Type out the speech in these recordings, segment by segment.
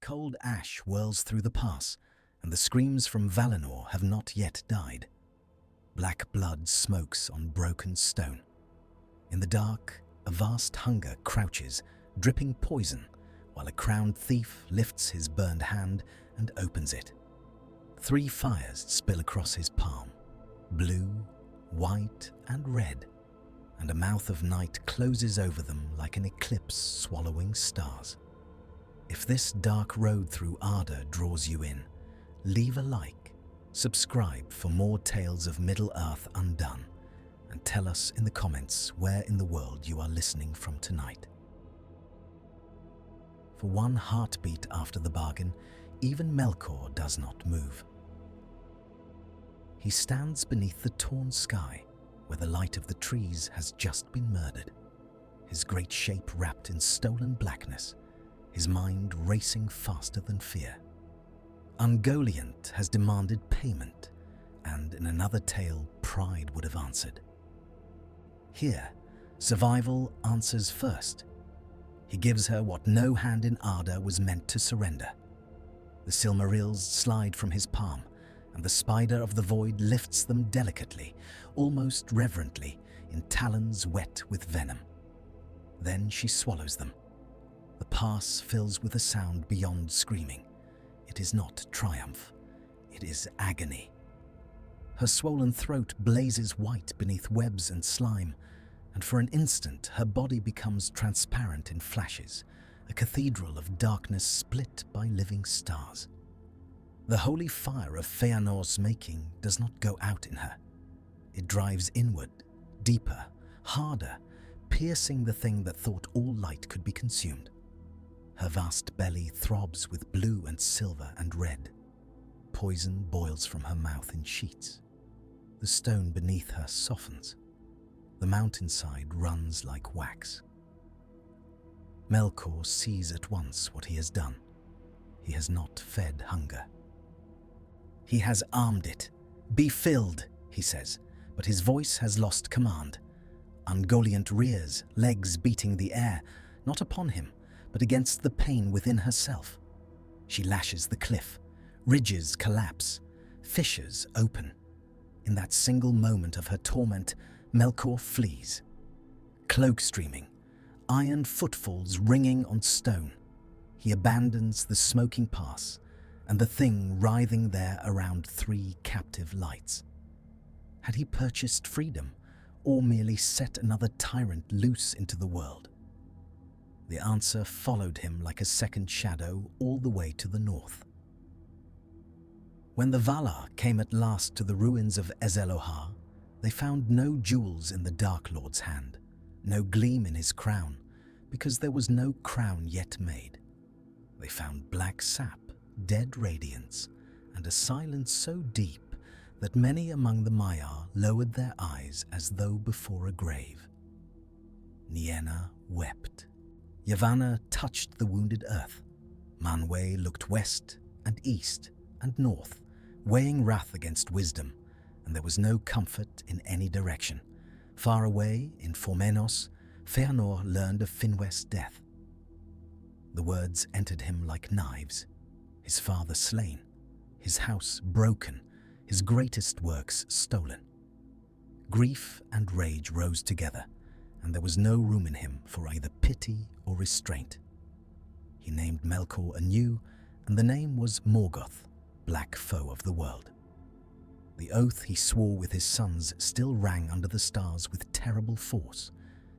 Cold ash whirls through the pass, and the screams from Valinor have not yet died. Black blood smokes on broken stone. In the dark, a vast hunger crouches, dripping poison, while a crowned thief lifts his burned hand and opens it. 3 fires spill across his palm, blue, white, and red, and a mouth of night closes over them like an eclipse swallowing stars. If this dark road through Arda draws you in, leave a like, subscribe for more tales of Middle-earth undone, and tell us in the comments where in the world you are listening from tonight. For one heartbeat after the bargain, even Melkor does not move. He stands beneath the torn sky, where the light of the trees has just been murdered, his great shape wrapped in stolen blackness, his mind racing faster than fear. Ungoliant has demanded payment, and in another tale, pride would have answered. Here, survival answers first. He gives her what no hand in Arda was meant to surrender. The Silmarils slide from his palm, and the spider of the void lifts them delicately, almost reverently, in talons wet with venom. Then she swallows them. The pass fills with a sound beyond screaming. It is not triumph, it is agony. Her swollen throat blazes white beneath webs and slime, and for an instant her body becomes transparent in flashes, a cathedral of darkness split by living stars. The holy fire of Feanor's making does not go out in her. It drives inward, deeper, harder, piercing the thing that thought all light could be consumed. Her vast belly throbs with blue and silver and red. Poison boils from her mouth in sheets. The stone beneath her softens. The mountainside runs like wax. Melkor sees at once what he has done. He has not fed hunger. He has armed it. "Be filled," he says, but his voice has lost command. Ungoliant rears, legs beating the air, not upon him, but against the pain within herself. She lashes the cliff. Ridges collapse. Fissures open. In that single moment of her torment, Melkor flees. Cloak streaming, iron footfalls ringing on stone. He abandons the smoking pass and the thing writhing there around 3 captive lights. Had he purchased freedom, or merely set another tyrant loose into the world? The answer followed him like a second shadow all the way to the north. When the Valar came at last to the ruins of Ezelohar, they found no jewels in the Dark Lord's hand, no gleam in his crown, because there was no crown yet made. They found black sap, dead radiance, and a silence so deep that many among the Maiar lowered their eyes as though before a grave. Nienna wept. Yavanna touched the wounded earth. Manwë looked west and east and north, weighing wrath against wisdom, and there was no comfort in any direction. Far away, in Formenos, Feanor learned of Finwë's death. The words entered him like knives. His father slain, his house broken, his greatest works stolen. Grief and rage rose together, and there was no room in him for either pity or restraint. He named Melkor anew, and the name was Morgoth, black foe of the world. The oath he swore with his sons still rang under the stars with terrible force,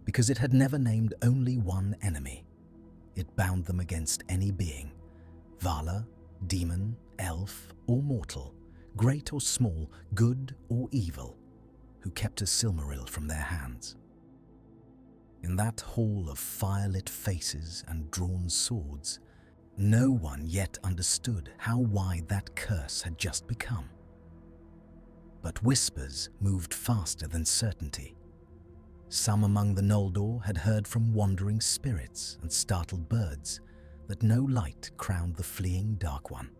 because it had never named only one enemy. It bound them against any being, Valar, demon, elf, or mortal, great or small, good or evil, who kept a Silmaril from their hands. In that hall of fire-lit faces and drawn swords, no one yet understood how wide that curse had just become. But whispers moved faster than certainty. Some among the Noldor had heard from wandering spirits and startled birds that no light crowned the fleeing Dark One.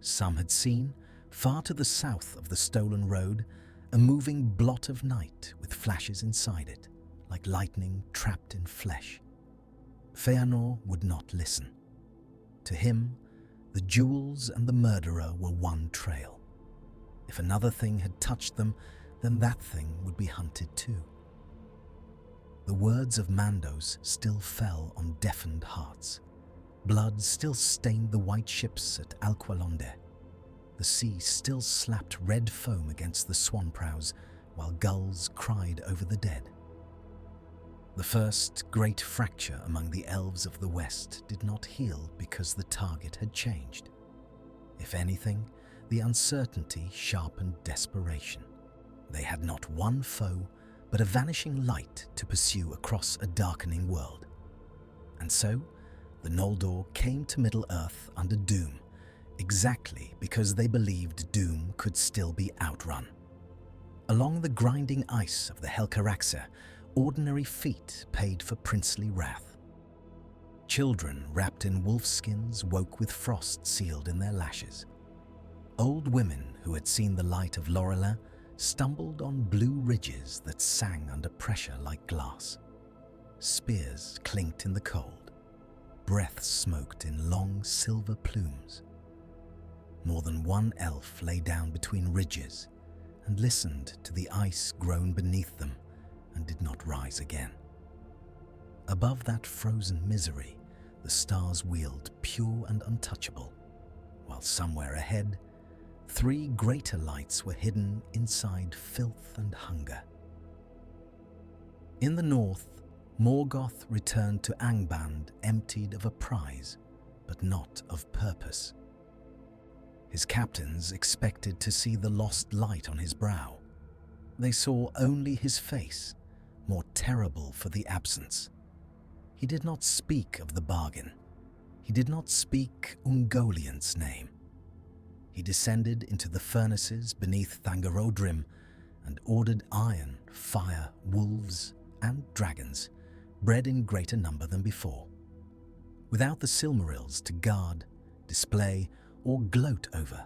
Some had seen, far to the south of the stolen road, a moving blot of night with flashes inside it, like lightning trapped in flesh. Feanor would not listen. To him, the jewels and the murderer were one trail. If another thing had touched them, then that thing would be hunted too. The words of Mandos still fell on deafened hearts. Blood still stained the white ships at Alqualonde. The sea still slapped red foam against the swan prows, while gulls cried over the dead. The first great fracture among the elves of the West did not heal because the target had changed. If anything, the uncertainty sharpened desperation. They had not one foe, but a vanishing light to pursue across a darkening world. And so, the Noldor came to Middle-earth under doom, exactly because they believed doom could still be outrun. Along the grinding ice of the Helcaraxë, ordinary feet paid for princely wrath. Children wrapped in wolfskins woke with frost sealed in their lashes. Old women who had seen the light of Lorelin stumbled on blue ridges that sang under pressure like glass. Spears clinked in the cold. Breath smoked in long silver plumes. More than one elf lay down between ridges and listened to the ice groan beneath them and did not rise again. Above that frozen misery, the stars wheeled pure and untouchable, while somewhere ahead, 3 greater lights were hidden inside filth and hunger. In the north, Morgoth returned to Angband emptied of a prize, but not of purpose. His captains expected to see the lost light on his brow. They saw only his face, more terrible for the absence. He did not speak of the bargain. He did not speak Ungoliant's name. He descended into the furnaces beneath Thangarodrim and ordered iron, fire, wolves, and dragons, bred in greater number than before. Without the Silmarils to guard, display, or gloat over,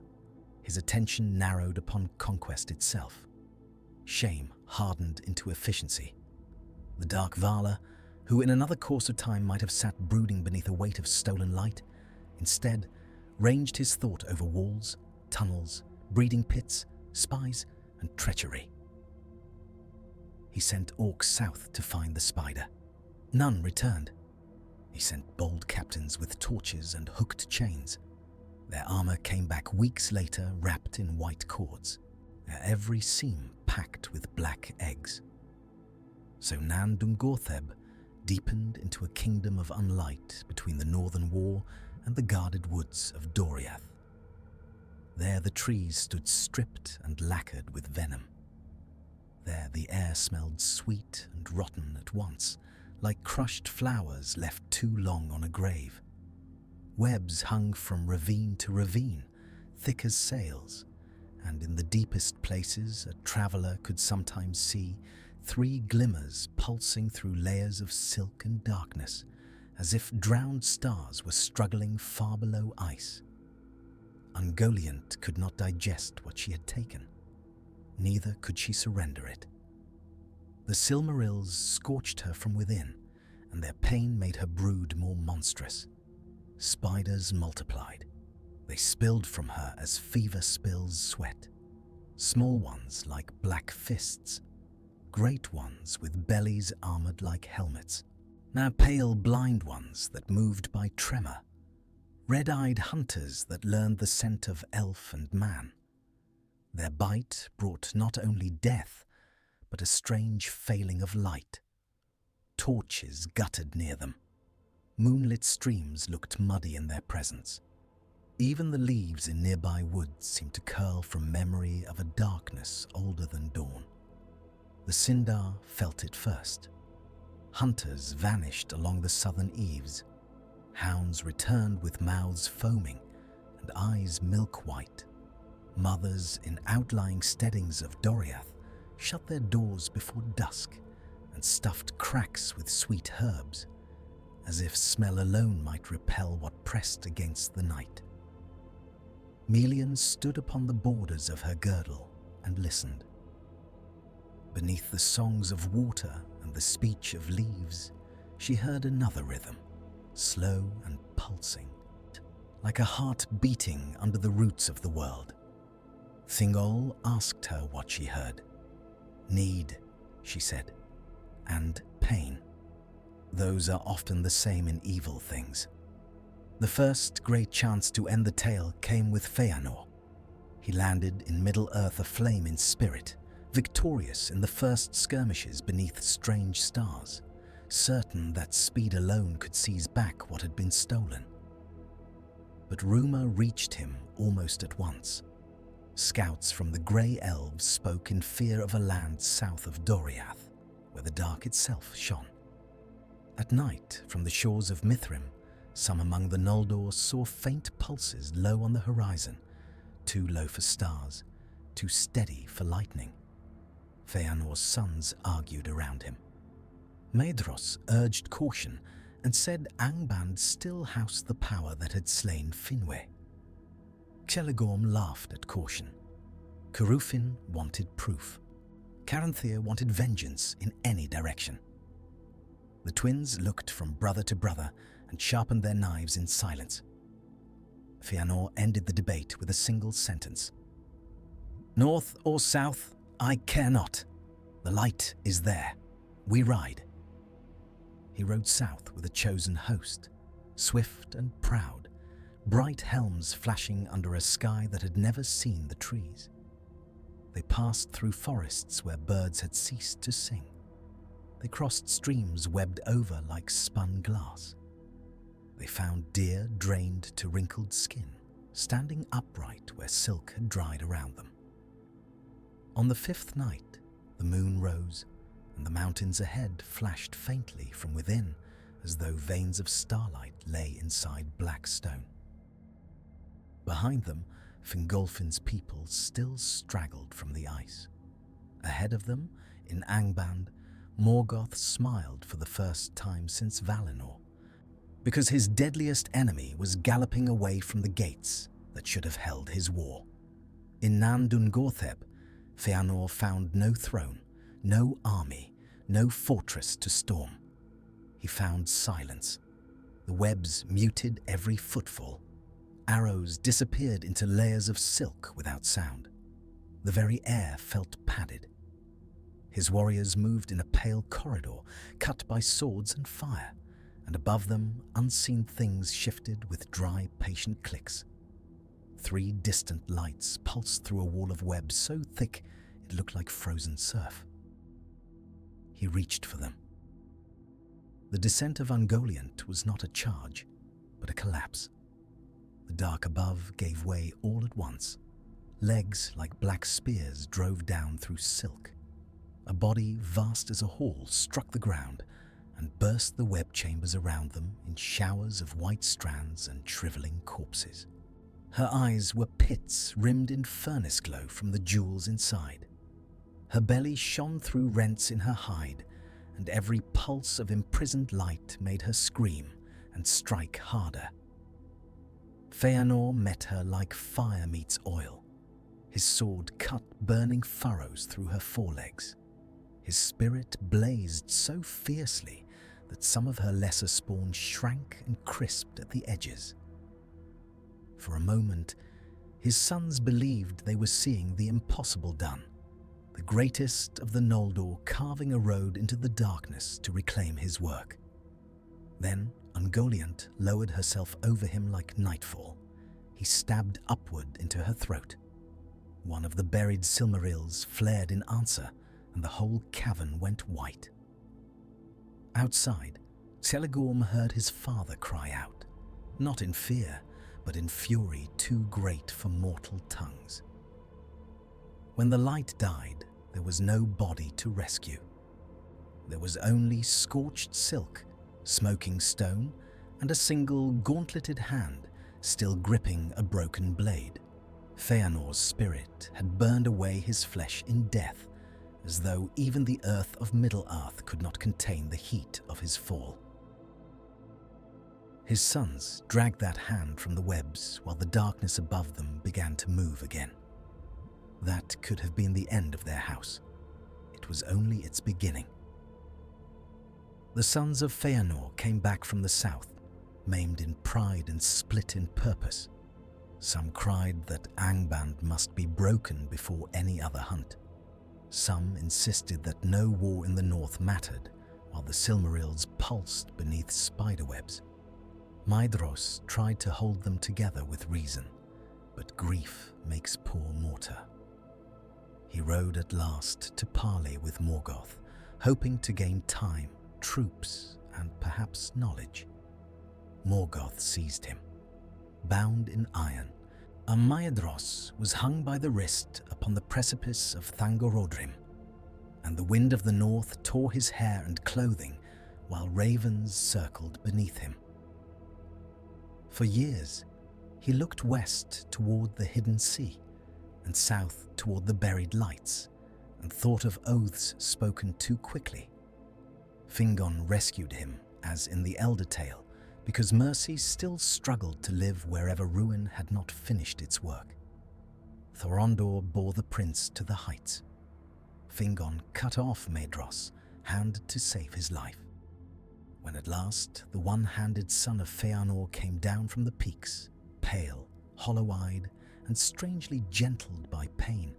his attention narrowed upon conquest itself. Shame hardened into efficiency. The dark Valar, who in another course of time might have sat brooding beneath a weight of stolen light, instead ranged his thought over walls, tunnels, breeding pits, spies, and treachery. He sent orcs south to find the spider. None returned. He sent bold captains with torches and hooked chains. Their armor came back weeks later wrapped in white cords, their every seam packed with black eggs. So Nan Dungortheb deepened into a kingdom of unlight between the northern wall and the guarded woods of Doriath. There the trees stood stripped and lacquered with venom. There the air smelled sweet and rotten at once, like crushed flowers left too long on a grave. Webs hung from ravine to ravine, thick as sails, and in the deepest places a traveller could sometimes see 3 glimmers pulsing through layers of silk and darkness, as if drowned stars were struggling far below ice. Ungoliant could not digest what she had taken. Neither could she surrender it. The Silmarils scorched her from within, and their pain made her brood more monstrous. Spiders multiplied. They spilled from her as fever spills sweat. Small ones like black fists, great ones with bellies armored like helmets, now pale blind ones that moved by tremor, red-eyed hunters that learned the scent of elf and man. Their bite brought not only death, but a strange failing of light. Torches guttered near them. Moonlit streams looked muddy in their presence. Even the leaves in nearby woods seemed to curl from memory of a darkness older than dawn. The Sindar felt it first. Hunters vanished along the southern eaves. Hounds returned with mouths foaming and eyes milk-white. Mothers in outlying steadings of Doriath shut their doors before dusk and stuffed cracks with sweet herbs, as if smell alone might repel what pressed against the night. Melian stood upon the borders of her girdle and listened. Beneath the songs of water and the speech of leaves, she heard another rhythm, slow and pulsing. like a heart beating under the roots of the world. Thingol asked her what she heard. Need, she said, and pain. Those are often the same in evil things. The first great chance to end the tale came with Feanor. He landed in Middle-earth aflame in spirit, victorious in the first skirmishes beneath strange stars, certain that speed alone could seize back what had been stolen. But rumor reached him almost at once. Scouts from the Grey Elves spoke in fear of a land south of Doriath, where the dark itself shone. At night, from the shores of Mithrim, some among the Noldor saw faint pulses low on the horizon, too low for stars, too steady for lightning. Feanor's sons argued around him. Maedhros urged caution and said Angband still housed the power that had slain Finwë. Celegorm laughed at caution. Curufin wanted proof. Caranthir wanted vengeance in any direction. The twins looked from brother to brother and sharpened their knives in silence. Feanor ended the debate with a single sentence. North or south, I care not. The light is there. We ride. He rode south with a chosen host, swift and proud, bright helms flashing under a sky that had never seen the trees. They passed through forests where birds had ceased to sing. They crossed streams webbed over like spun glass. They found deer drained to wrinkled skin, standing upright where silk had dried around them. On the fifth night, the moon rose, and the mountains ahead flashed faintly from within, as though veins of starlight lay inside black stone. Behind them, Fingolfin's people still straggled from the ice. Ahead of them, in Angband, Morgoth smiled for the first time since Valinor, because his deadliest enemy was galloping away from the gates that should have held his war. In Nan Dungortheb, Feanor found no throne, no army, no fortress to storm. He found silence. The webs muted every footfall. Arrows disappeared into layers of silk without sound. The very air felt padded. His warriors moved in a pale corridor cut by swords and fire, and above them unseen things shifted with dry, patient clicks. 3 distant lights pulsed through a wall of web so thick it looked like frozen surf. He reached for them. The descent of Ungoliant was not a charge, but a collapse. The dark above gave way all at once. Legs like black spears drove down through silk. A body vast as a hall struck the ground and burst the web chambers around them in showers of white strands and shriveling corpses. Her eyes were pits rimmed in furnace glow from the jewels inside. Her belly shone through rents in her hide, and every pulse of imprisoned light made her scream and strike harder. Feanor met her like fire meets oil. His sword cut burning furrows through her forelegs. His spirit blazed so fiercely that some of her lesser spawn shrank and crisped at the edges. For a moment, his sons believed they were seeing the impossible done, the greatest of the Noldor carving a road into the darkness to reclaim his work. Then Ungoliant lowered herself over him like nightfall. He stabbed upward into her throat. One of the buried Silmarils flared in answer, and the whole cavern went white. Outside, Celegorm heard his father cry out, not in fear, but in fury too great for mortal tongues. When the light died, there was no body to rescue. There was only scorched silk, smoking stone, and a single gauntleted hand still gripping a broken blade. Feanor's spirit had burned away his flesh in death, as though even the earth of Middle-earth could not contain the heat of his fall. His sons dragged that hand from the webs while the darkness above them began to move again. That could have been the end of their house. It was only its beginning. The sons of Feanor came back from the south, maimed in pride and split in purpose. Some cried that Angband must be broken before any other hunt. Some insisted that no war in the north mattered, while the Silmarils pulsed beneath spiderwebs. Maedhros tried to hold them together with reason, but grief makes poor mortar. He rode at last to parley with Morgoth, hoping to gain time, troops, and perhaps knowledge. Morgoth seized him. Bound in iron, a Maedhros was hung by the wrist upon the precipice of Thangorodrim, and the wind of the north tore his hair and clothing while ravens circled beneath him. For years, he looked west toward the hidden sea and south toward the buried lights, and thought of oaths spoken too quickly. Fingon rescued him, as in the elder tale, because mercy still struggled to live wherever ruin had not finished its work. Thorondor bore the prince to the heights. Fingon cut off Maedhros, hand to save his life. When at last the one-handed son of Feanor came down from the peaks, pale, hollow-eyed, and strangely gentled by pain,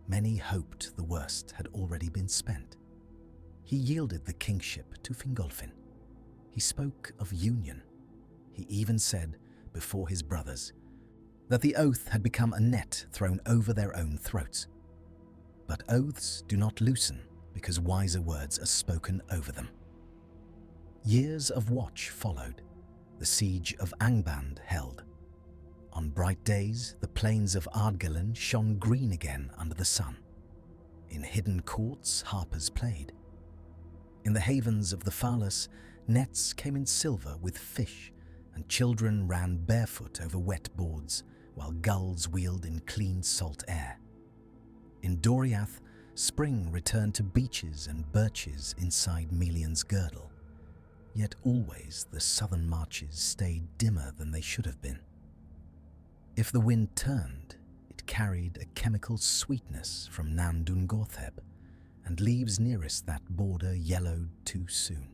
many hoped the worst had already been spent. He yielded the kingship to Fingolfin. He spoke of union. He even said, before his brothers, that the oath had become a net thrown over their own throats. But oaths do not loosen because wiser words are spoken over them. Years of watch followed. The siege of Angband held. On bright days, the plains of Ardgallen shone green again under the sun. In hidden courts, harpers played. In the havens of the Falas, nets came in silver with fish, and children ran barefoot over wet boards, while gulls wheeled in clean salt air. In Doriath, spring returned to beeches and birches inside Melion's girdle. Yet always the southern marches stayed dimmer than they should have been. If the wind turned, it carried a chemical sweetness from Nan Dungortheb, and leaves nearest that border yellowed too soon.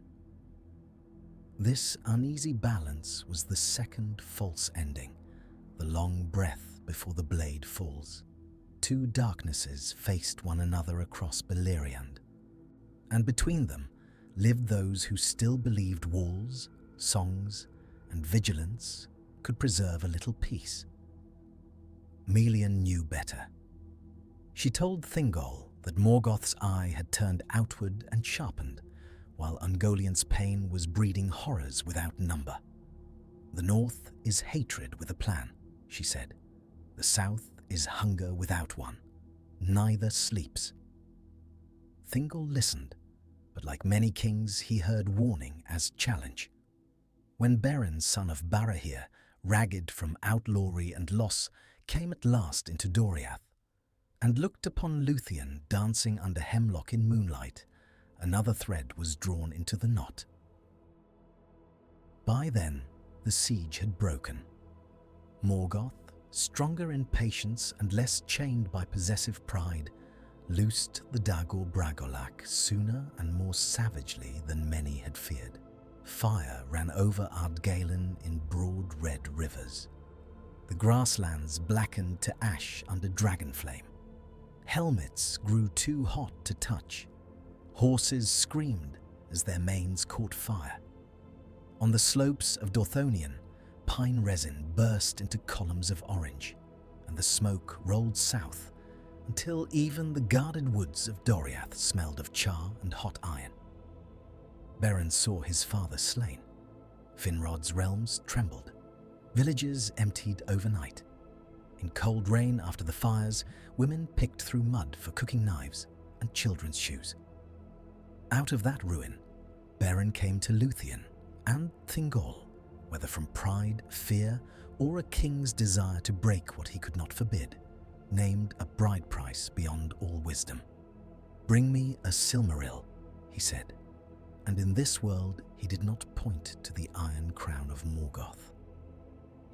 This uneasy balance was the second false ending, the long breath before the blade falls. Two darknesses faced one another across Beleriand, and between them lived those who still believed walls, songs, and vigilance could preserve a little peace. Melian knew better. She told Thingol that Morgoth's eye had turned outward and sharpened, while Ungoliant's pain was breeding horrors without number. The north is hatred with a plan, she said. The south is hunger without one. Neither sleeps. Thingol listened, but like many kings, he heard warning as challenge. When Beren, son of Barahir, ragged from outlawry and loss, came at last into Doriath, and looked upon Luthien dancing under hemlock in moonlight, another thread was drawn into the knot. By then, the siege had broken. Morgoth, stronger in patience and less chained by possessive pride, loosed the Dagor Bragolak sooner and more savagely than many had feared. Fire ran over Ardgalen in broad red rivers. The grasslands blackened to ash under dragonflame. Helmets grew too hot to touch. Horses screamed as their manes caught fire. On the slopes of Dorthonion, pine resin burst into columns of orange, and the smoke rolled south until even the guarded woods of Doriath smelled of char and hot iron. Beren saw his father slain. Finrod's realms trembled. Villages emptied overnight. In cold rain after the fires, women picked through mud for cooking knives and children's shoes. Out of that ruin, Beren came to Luthien and Thingol, whether from pride, fear, or a king's desire to break what he could not forbid, named a bride price beyond all wisdom. "Bring me a Silmaril," he said, and in this world he did not point to the iron crown of Morgoth.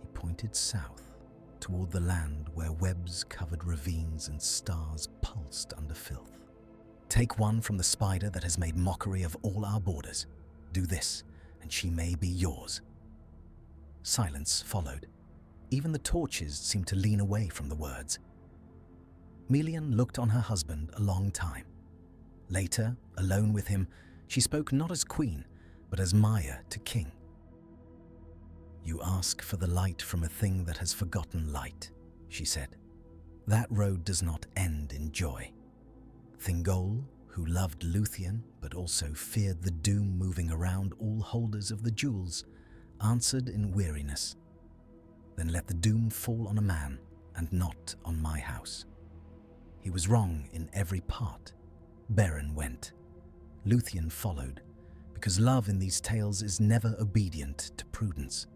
He pointed south, toward the land where webs covered ravines and stars pulsed under filth. "Take one from the spider that has made mockery of all our borders. Do this, and she may be yours." Silence followed. Even the torches seemed to lean away from the words. Melian looked on her husband a long time. Later, alone with him, she spoke not as queen, but as Maya to king. "You ask for the light from a thing that has forgotten light," she said. "That road does not end in joy." Thingol, who loved Luthien but also feared the doom moving around all holders of the jewels, answered in weariness, "Then let the doom fall on a man and not on my house." He was wrong in every part. Beren went. Luthien followed, because love in these tales is never obedient to prudence.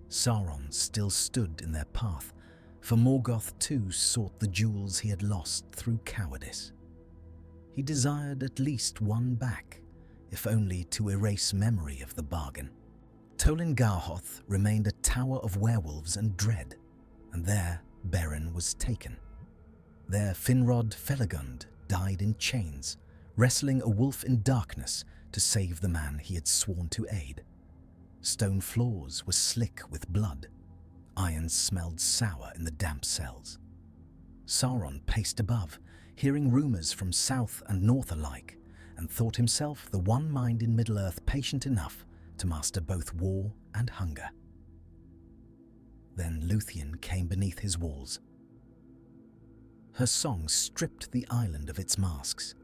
Sauron still stood in their path, for Morgoth too sought the jewels he had lost through cowardice. He desired at least one back, if only to erase memory of the bargain. Tolin Garhoth remained a tower of werewolves and dread, and there Beren was taken. There Finrod Felagund died in chains, wrestling a wolf in darkness to save the man he had sworn to aid. Stone floors were slick with blood. Iron smelled sour in the damp cells. Sauron paced above, hearing rumours from south and north alike, and thought himself the one mind in Middle-earth patient enough to master both war and hunger. Then Luthien came beneath his walls. Her song stripped the island of its masks.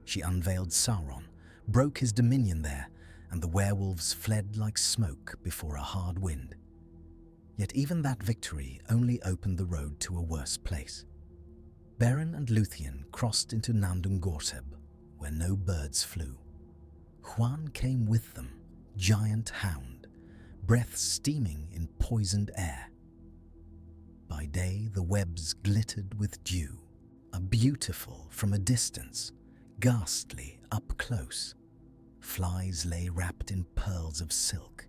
She unveiled Sauron, broke his dominion there, and the werewolves fled like smoke before a hard wind. Yet even that victory only opened the road to a worse place. Beren and Luthien crossed into Nandungorseb, where no birds flew. Huan came with them, giant hound, breath steaming in poisoned air. By day the webs glittered with dew, a beautiful from a distance, ghastly up close. Flies lay wrapped in pearls of silk.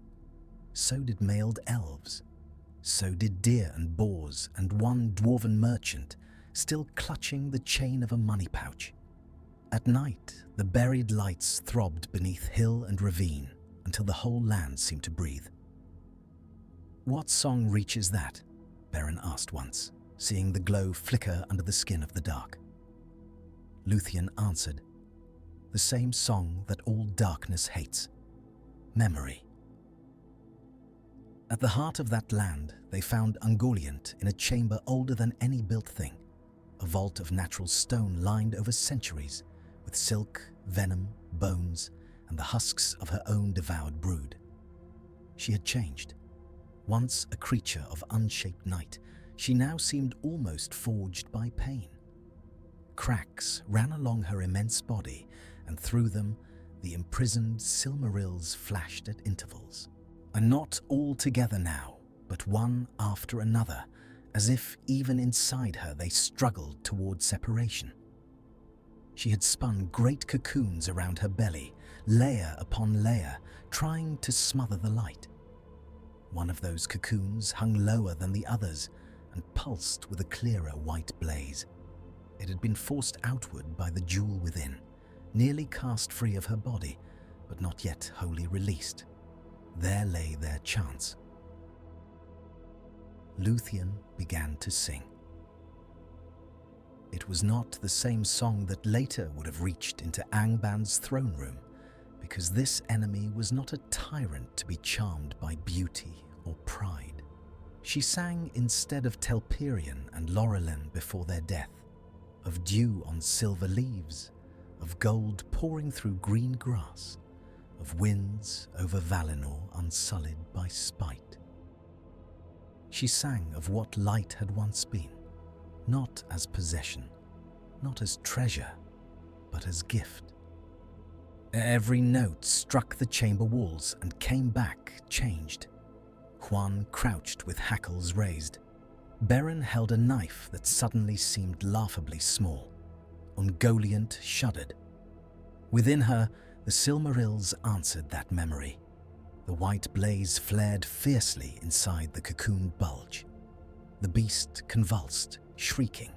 So did mailed elves. So did deer and boars, and one dwarven merchant, still clutching the chain of a money pouch. At night, the buried lights throbbed beneath hill and ravine until the whole land seemed to breathe. "What song reaches that?" Beren asked once, seeing the glow flicker under the skin of the dark. Luthien answered, "The same song that all darkness hates. Memory." At the heart of that land, they found Ungoliant in a chamber older than any built thing, a vault of natural stone lined over centuries with silk, venom, bones, and the husks of her own devoured brood. She had changed. Once a creature of unshaped night, she now seemed almost forged by pain. Cracks ran along her immense body, and through them the imprisoned Silmarils flashed at intervals. And not all together now, but one after another, as if even inside her they struggled toward separation. She had spun great cocoons around her belly, layer upon layer, trying to smother the light. One of those cocoons hung lower than the others and pulsed with a clearer white blaze. It had been forced outward by the jewel within, nearly cast free of her body, but not yet wholly released. There lay their chance. Luthien began to sing. It was not the same song that later would have reached into Angband's throne room, because this enemy was not a tyrant to be charmed by beauty or pride. She sang instead of Telperion and Laurelin before their death, of dew on silver leaves, of gold pouring through green grass, of winds over Valinor unsullied by spite. She sang of what light had once been, not as possession, not as treasure, but as gift. Every note struck the chamber walls and came back changed. Huan crouched with hackles raised. Beren held a knife that suddenly seemed laughably small. Ungoliant shuddered. Within her, the Silmarils answered that memory. The white blaze flared fiercely inside the cocooned bulge. The beast convulsed, shrieking.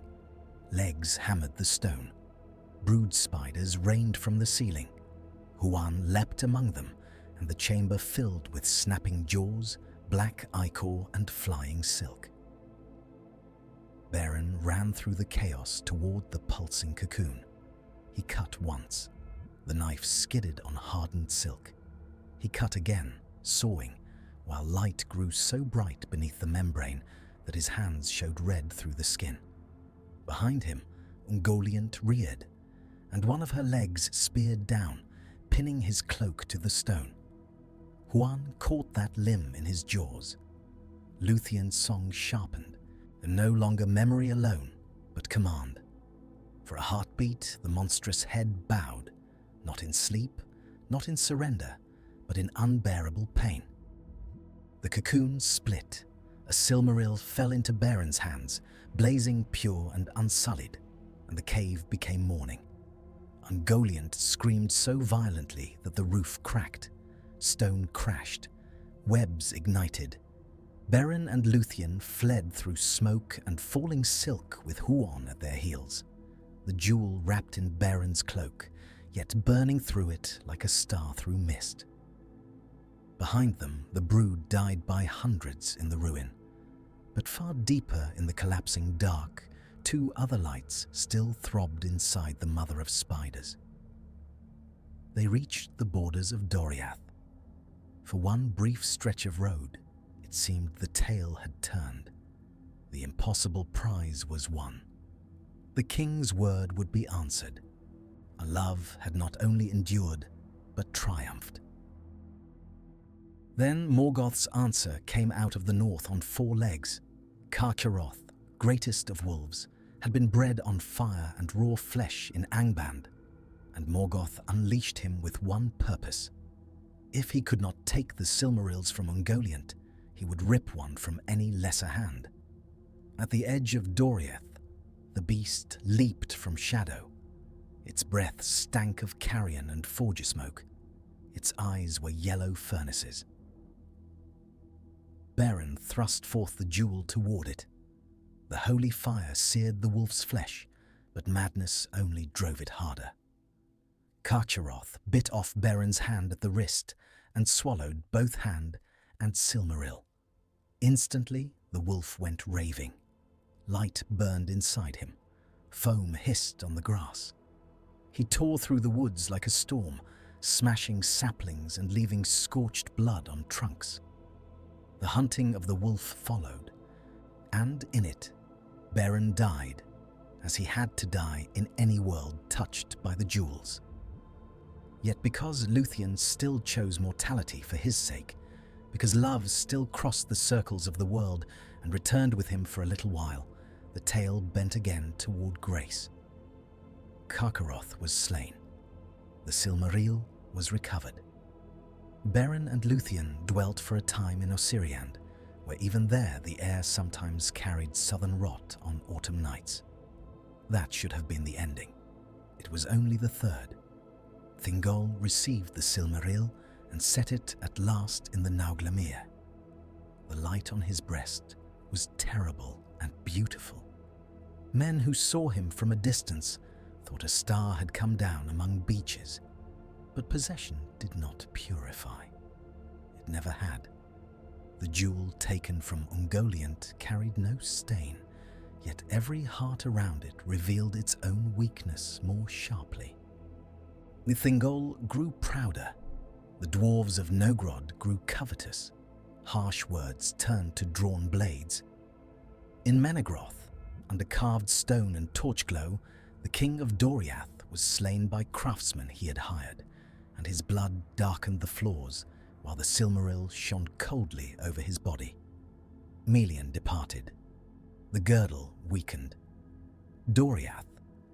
Legs hammered the stone. Brood spiders rained from the ceiling. Huan leapt among them, and the chamber filled with snapping jaws, black ichor and flying silk. Beren ran through the chaos toward the pulsing cocoon. He cut once. The knife skidded on hardened silk. He cut again, sawing, while light grew so bright beneath the membrane that his hands showed red through the skin. Behind him, Ungoliant reared, and one of her legs speared down, pinning his cloak to the stone. Huan caught that limb in his jaws. Luthien's song sharpened, and no longer memory alone, but command. For a heartbeat, the monstrous head bowed, not in sleep, not in surrender, but in unbearable pain. The cocoon split. A Silmaril fell into Beren's hands, blazing pure and unsullied, and the cave became morning. Ungoliant screamed so violently that the roof cracked. Stone crashed. Webs ignited. Beren and Luthien fled through smoke and falling silk with Huan at their heels. The jewel wrapped in Beren's cloak, yet burning through it like a star through mist. Behind them, the brood died by hundreds in the ruin. But far deeper in the collapsing dark, two other lights still throbbed inside the mother of spiders. They reached the borders of Doriath. For one brief stretch of road, it seemed the tale had turned. The impossible prize was won. The king's word would be answered. A love had not only endured, but triumphed. Then Morgoth's answer came out of the north on 4 legs. Carcharoth, greatest of wolves, had been bred on fire and raw flesh in Angband, and Morgoth unleashed him with one purpose. If he could not take the Silmarils from Ungoliant, he would rip one from any lesser hand. At the edge of Doriath, the beast leaped from shadow. Its breath stank of carrion and forge smoke. Its eyes were yellow furnaces. Beren thrust forth the jewel toward it. The holy fire seared the wolf's flesh, but madness only drove it harder. Carcharoth bit off Beren's hand at the wrist and swallowed both hand and Silmaril. Instantly, the wolf went raving. Light burned inside him. Foam hissed on the grass. He tore through the woods like a storm, smashing saplings and leaving scorched blood on trunks. The hunting of the wolf followed, and in it, Beren died, as he had to die in any world touched by the jewels. Yet because Luthien still chose mortality for his sake, because love still crossed the circles of the world and returned with him for a little while, the tale bent again toward grace. Carcharoth was slain. The Silmaril was recovered. Beren and Luthien dwelt for a time in Osiriand, where even there the air sometimes carried southern rot on autumn nights. That should have been the ending. It was only the third. Thingol received the Silmaril and set it at last in the Nauglamir. The light on his breast was terrible and beautiful. Men who saw him from a distance thought a star had come down among beeches, but possession did not purify. It never had. The jewel taken from Ungoliant carried no stain, yet every heart around it revealed its own weakness more sharply. The Thingol grew prouder. The dwarves of Nogrod grew covetous. Harsh words turned to drawn blades. In Menegroth, under carved stone and torch glow, the king of Doriath was slain by craftsmen he had hired, and his blood darkened the floors, while the Silmaril shone coldly over his body. Melian departed. The girdle weakened. Doriath,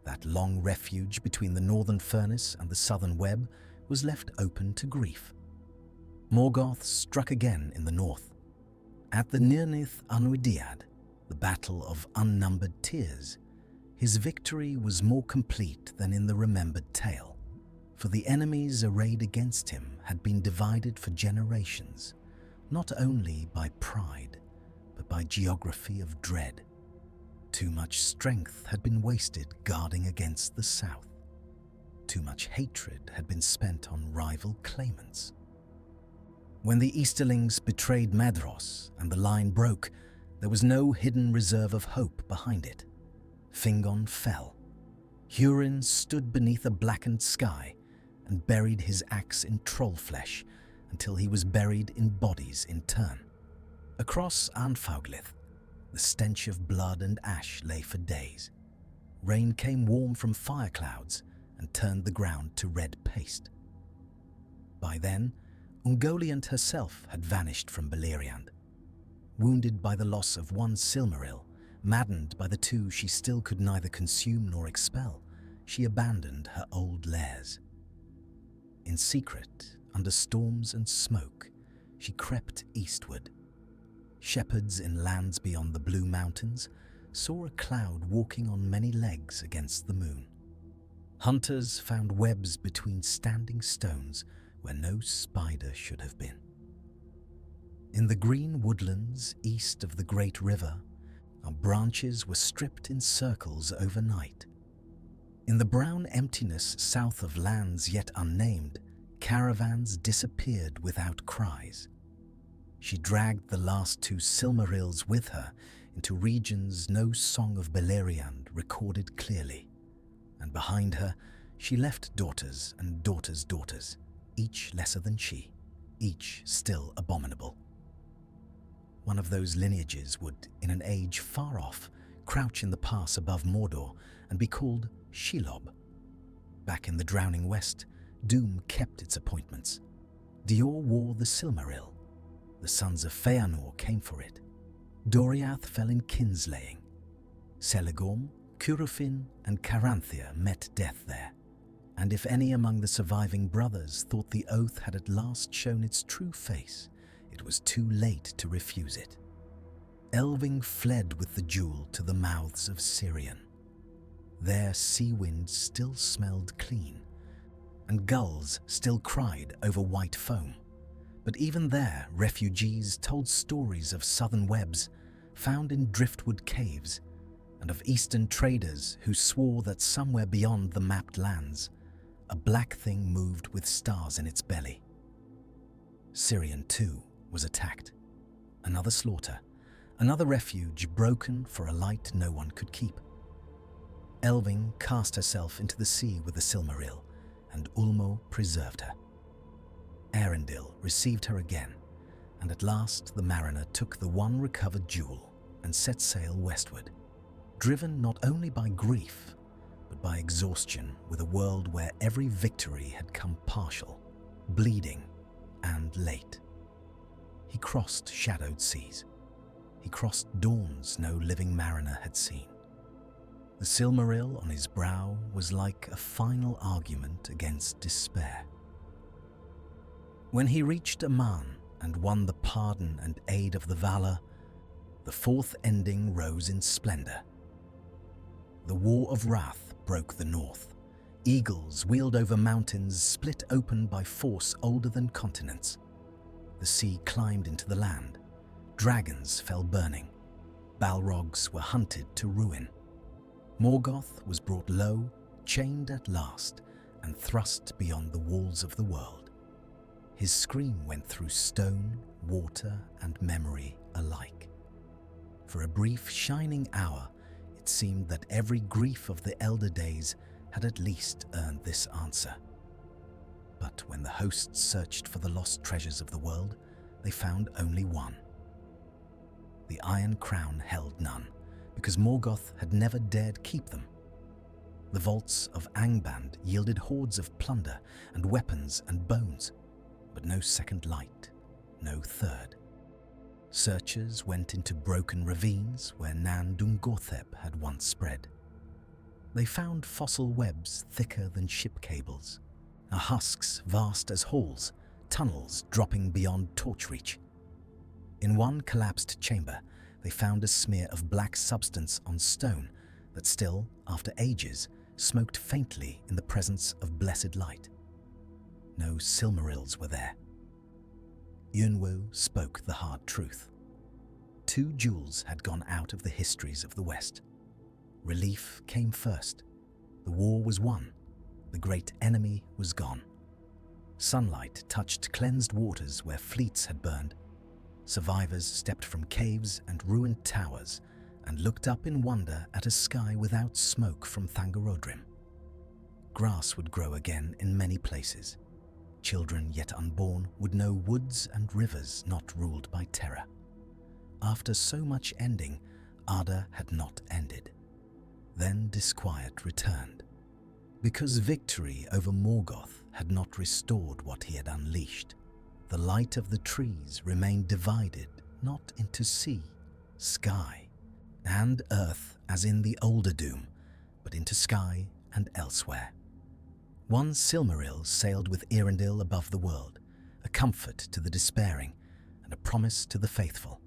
that long refuge between the northern furnace and the southern web, was left open to grief. Morgoth struck again in the north. At the Nirnith Anuidiad, the battle of unnumbered tears, his victory was more complete than in the remembered tale, for the enemies arrayed against him had been divided for generations, not only by pride, but by geography of dread. Too much strength had been wasted guarding against the south. Too much hatred had been spent on rival claimants. When the Easterlings betrayed Medros and the line broke, there was no hidden reserve of hope behind it. Fingon fell. Hurin stood beneath a blackened sky and buried his axe in troll flesh until he was buried in bodies in turn. Across Anfauglith, the stench of blood and ash lay for days. Rain came warm from fire clouds and turned the ground to red paste. By then, Ungoliant herself had vanished from Beleriand. Wounded by the loss of one Silmaril, maddened by the two she still could neither consume nor expel, she abandoned her old lairs. In secret, under storms and smoke, she crept eastward. Shepherds in lands beyond the Blue Mountains saw a cloud walking on many legs against the moon. Hunters found webs between standing stones where no spider should have been. In the green woodlands east of the great river, our branches were stripped in circles overnight. In the brown emptiness south of lands yet unnamed, caravans disappeared without cries. She dragged the last two Silmarils with her into regions no song of Beleriand recorded clearly, and behind her she left daughters and daughters' daughters, each lesser than she, each still abominable. One of those lineages would, in an age far off, crouch in the pass above Mordor and be called Shelob. Back in the drowning west, doom kept its appointments. Dior wore the Silmaril. The sons of Feanor came for it. Doriath fell in kinslaying. Celegorm, Curufin, and Caranthia met death there. And if any among the surviving brothers thought the oath had at last shown its true face, it was too late to refuse it. Elving fled with the jewel to the mouths of Sirion. There sea winds still smelled clean, and gulls still cried over white foam. But even there, refugees told stories of southern webs found in driftwood caves, and of eastern traders who swore that somewhere beyond the mapped lands, a black thing moved with stars in its belly. Sirion, too, was attacked. Another slaughter, another refuge broken for a light no one could keep. Elving cast herself into the sea with the Silmaril, and Ulmo preserved her. Arendil received her again, and at last the mariner took the one recovered jewel and set sail westward, driven not only by grief, but by exhaustion with a world where every victory had come partial, bleeding, and late. He crossed shadowed seas. He crossed dawns no living mariner had seen. The Silmaril on his brow was like a final argument against despair. When he reached Aman and won the pardon and aid of the Valar, the fourth ending rose in splendor. The War of Wrath broke the north. Eagles wheeled over mountains split open by force older than continents. The sea climbed into the land. Dragons fell burning. Balrogs were hunted to ruin. Morgoth was brought low, chained at last, and thrust beyond the walls of the world. His scream went through stone, water, and memory alike. For a brief, shining hour, it seemed that every grief of the elder days had at least earned this answer. But when the hosts searched for the lost treasures of the world, they found only one. The Iron Crown held none, because Morgoth had never dared keep them. The vaults of Angband yielded hoards of plunder and weapons and bones, but no second light, no third. Searchers went into broken ravines where Nan Dungortheb had once spread. They found fossil webs thicker than ship cables, husks vast as halls, tunnels dropping beyond torch reach. In one collapsed chamber, they found a smear of black substance on stone that still, after ages, smoked faintly in the presence of blessed light. No Silmarils were there. Yunwu spoke the hard truth. 2 jewels had gone out of the histories of the West. Relief came first. The war was won. The great enemy was gone. Sunlight touched cleansed waters where fleets had burned. Survivors stepped from caves and ruined towers and looked up in wonder at a sky without smoke from Thangorodrim. Grass would grow again in many places. Children yet unborn would know woods and rivers not ruled by terror. After so much ending, Arda had not ended. Then disquiet returned. Because victory over Morgoth had not restored what he had unleashed, the light of the trees remained divided not into sea, sky, and earth as in the older doom, but into sky and elsewhere. One Silmaril sailed with Eärendil above the world, a comfort to the despairing and a promise to the faithful.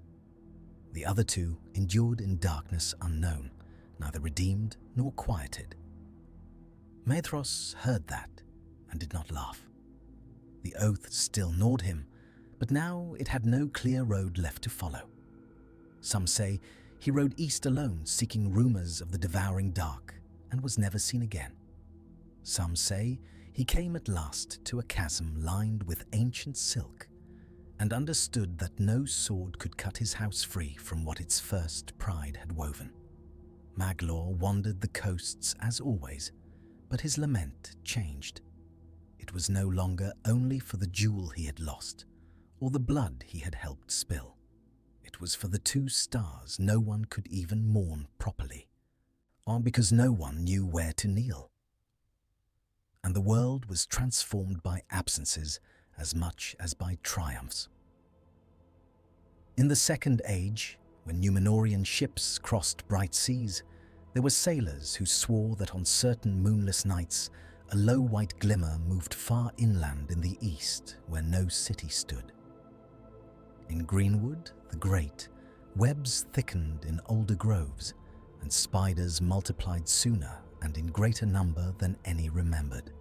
The other two endured in darkness unknown, neither redeemed nor quieted. Maedhros heard that and did not laugh. The oath still gnawed him, but now it had no clear road left to follow. Some say he rode east alone, seeking rumors of the devouring dark, and was never seen again. Some say he came at last to a chasm lined with ancient silk, and understood that no sword could cut his house free from what its first pride had woven. Maglor wandered the coasts as always, but his lament changed. It was no longer only for the jewel he had lost, or the blood he had helped spill. It was for the two stars no one could even mourn properly, or because no one knew where to kneel. And the world was transformed by absences as much as by triumphs. In the Second Age, when Númenórean ships crossed bright seas, there were sailors who swore that on certain moonless nights a low white glimmer moved far inland in the east where no city stood. In Greenwood, the Great, webs thickened in older groves, and spiders multiplied sooner and in greater number than any remembered.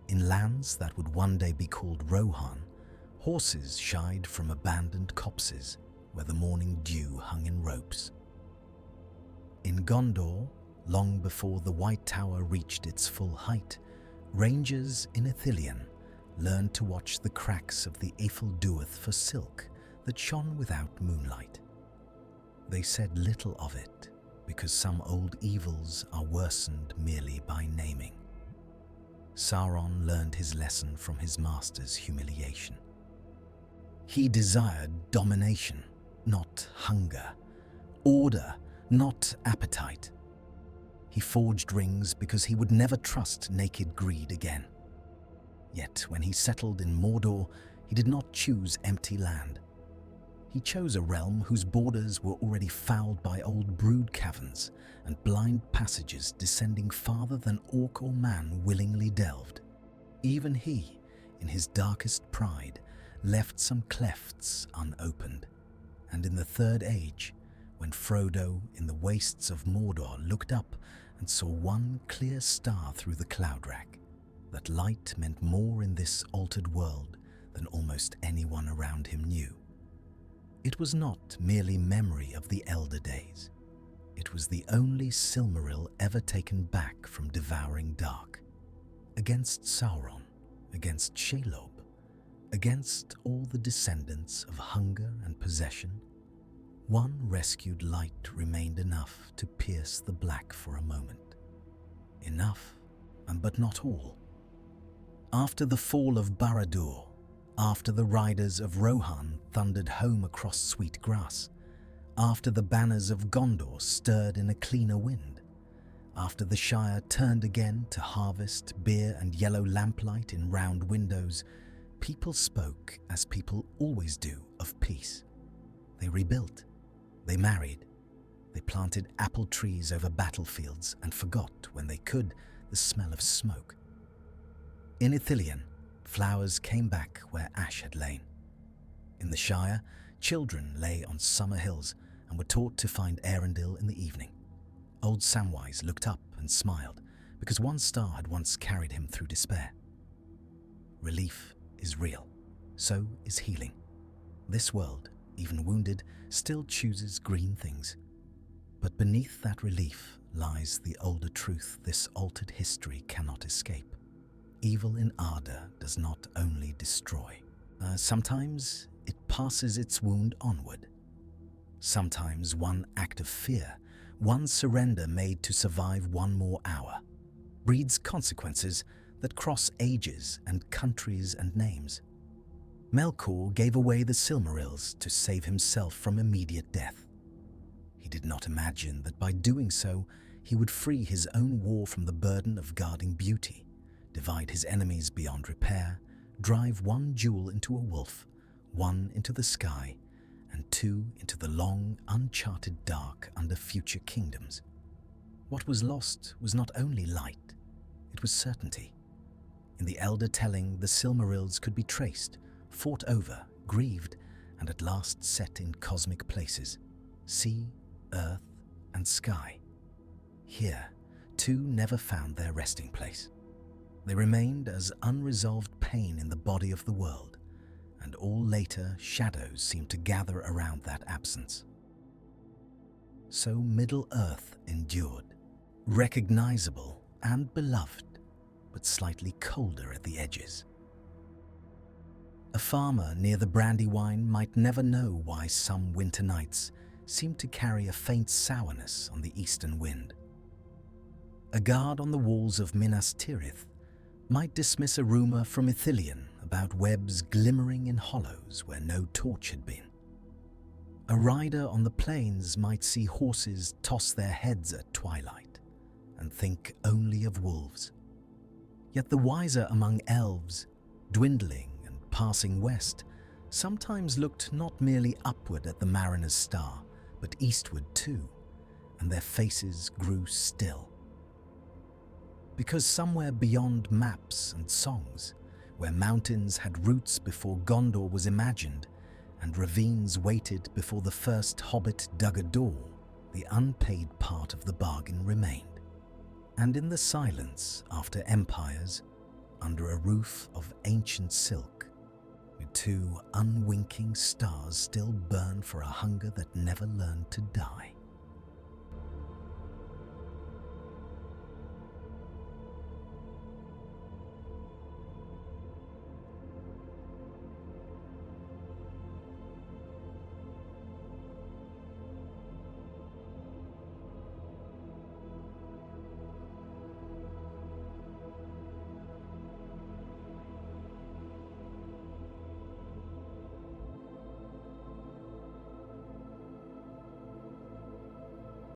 In lands that would one day be called Rohan, horses shied from abandoned copses where the morning dew hung in ropes. In Gondor, long before the White Tower reached its full height, rangers in Ithilien learned to watch the cracks of the Eiffeldueth for silk that shone without moonlight. They said little of it, because some old evils are worsened merely by naming. Sauron learned his lesson from his master's humiliation. He desired domination, not hunger, order, not appetite. He forged rings because he would never trust naked greed again. Yet when he settled in Mordor, he did not choose empty land. He chose a realm whose borders were already fouled by old brood caverns and blind passages descending farther than orc or man willingly delved. Even he, in his darkest pride, left some clefts unopened. And in the Third Age, when Frodo in the wastes of Mordor looked up and saw one clear star through the cloud rack, that light meant more in this altered world than almost anyone around him knew. It was not merely memory of the elder days. It was the only Silmaril ever taken back from devouring dark. Against Sauron, against Shelob, against all the descendants of hunger and possession, one rescued light remained enough to pierce the black for a moment. Enough, but not all. After the fall of Barad-dûr, after the riders of Rohan thundered home across sweet grass, after the banners of Gondor stirred in a cleaner wind, after the Shire turned again to harvest beer and yellow lamplight in round windows, people spoke as people always do of peace. They rebuilt, they married, they planted apple trees over battlefields and forgot, when they could, the smell of smoke. In Ithilien, flowers came back where ash had lain. In the Shire, children lay on summer hills and were taught to find Eärendil in the evening. Old Samwise looked up and smiled, because one star had once carried him through despair. Relief is real, so is healing. This world, even wounded, still chooses green things. But beneath that relief lies the older truth this altered history cannot escape. evil in Arda does not only destroy. Sometimes it passes its wound onward. Sometimes one act of fear, one surrender made to survive one more hour, breeds consequences that cross ages and countries and names. Melkor gave away the Silmarils to save himself from immediate death. He did not imagine that by doing so, he would free his own war from the burden of guarding beauty, divide his enemies beyond repair, drive one jewel into a wolf, one into the sky, and two into the long, uncharted dark under future kingdoms. What was lost was not only light, it was certainty. In the Elder telling, the Silmarils could be traced, fought over, grieved, and at last set in cosmic places, sea, earth, and sky. Here, two never found their resting place. They remained as unresolved pain in the body of the world, and all later shadows seemed to gather around that absence. So Middle-earth endured, recognizable and beloved, but slightly colder at the edges. A farmer near the Brandywine might never know why some winter nights seemed to carry a faint sourness on the eastern wind. A guard on the walls of Minas Tirith might dismiss a rumor from Ithilien about webs glimmering in hollows where no torch had been. A rider on the plains might see horses toss their heads at twilight and think only of wolves. Yet the wiser among elves, dwindling and passing west, sometimes looked not merely upward at the mariner's star, but eastward too, and their faces grew still. Because somewhere beyond maps and songs, where mountains had roots before Gondor was imagined, and ravines waited before the first hobbit dug a door, the unpaid part of the bargain remained. And in the silence after empires, under a roof of ancient silk, with two unwinking stars still burn for a hunger that never learned to die.